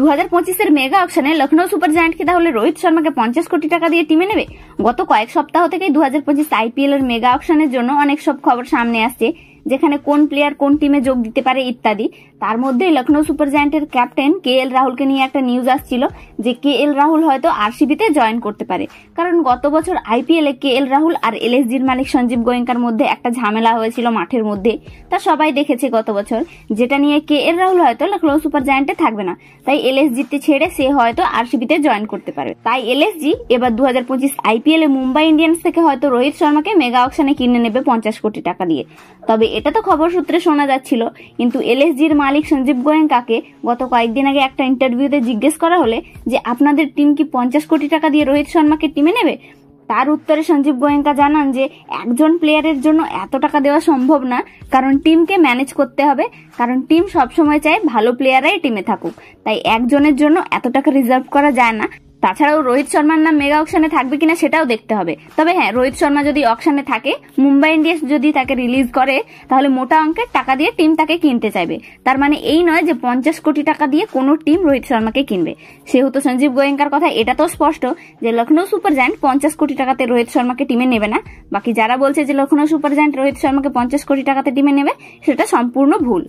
2025-এর mega অকশনে Lucknow super giant কি তাহলে রোহিত শর্মাকে 50 কোটি টাকা দিয়ে টিমে নেবে? গত কয়েক সপ্তাহ থেকেই 2025 আইপিএল এর মেগা অকশনের জন্য অনেক সব খবর সামনে আসছে, যেখানে কোন প্লেয়ার কোন টিমে যোগ দিতে পারে ইত্যাদি। তার মধ্যেই লখনৌ সুপার জায়ান্টের ক্যাপ্টেন KL রাহুলকে নিয়ে একটা নিউজ আসছিল যে KL রাহুল হয়তো আরসিবিতে জয়েন করতে পারে, কারণ গত বছর আইপিএলে KL রাহুল আর LSGর মালিক সঞ্জীব গোয়েঙ্কার মধ্যে একটা ঝামেলা হয়েছিল মাঠের মধ্যে, তা সবাই দেখেছে গত বছর, যেটা নিয়ে KL রাহুল হয়তো লখনৌ সুপার জায়ান্টে থাকবে না, তাই LSGতে ছেড়ে সে হয়তো আরসিবিতে জয়েন করতে পারে। তাই LSG এবার 2025 আইপিএলে মুম্বাই ইন্ডিয়ান্স থেকে হয়তো রোহিত শর্মাকে মেগা অকশনে কিনে নেবে 50 কোটি টাকা দিয়ে। তবে এটা তো খবর সূত্রে শোনা যাচ্ছিল, কিন্তু LSGর মালিক সঞ্জীব গোয়েঙ্কাকে গত কয়েকদিন আগে একটা ইন্টারভিউতে জিজ্ঞেস করা হলে যে আপনাদের টিম কি 50 কোটি টাকা দিয়ে রোহিত শর্মাকে টিমে নেবে, তার উত্তরে সঞ্জীব গোয়েঙ্কা জানান যে একজন প্লেয়ারের জন্য এত টাকা দেওয়া সম্ভব না, কারণ টিমকে ম্যানেজ করতে হবে, কারণ টিম সবসময় চায় ভালো প্লেয়াররাই টিমে থাকুক, তাই একজনের জন্য এত টাকা রিজার্ভ করা যায় না। তাছাড়াও রোহিত শর্মার নাম মেগা অকশনে থাকবে কিনা সেটাও দেখতে হবে। তবে হ্যাঁ, রোহিত শর্মা যদি অকশনে থাকে, মুম্বাই ইন্ডিয়ান্স যদি তাকে রিলিজ করে, তাহলে মোটা অঙ্কের টাকা দিয়ে টিম তাকে কিনতে চাইবে। তার মানে এই নয় যে 50 কোটি টাকা দিয়ে কোনো টিম রোহিত শর্মাকে কিনবে। সেহেতু সঞ্জীব গোয়েঙ্কার কথা এটা তো স্পষ্ট যে লখনৌ সুপার জায়ান্ট 50 কোটি টাকাতে রোহিত শর্মাকে টিমে নেবে না। বাকি যারা বলছে যে লখনৌ সুপার জায়ান্ট রোহিত শর্মাকে 50 কোটি টাকাতে টিমে নেবে, সেটা সম্পূর্ণ ভুল।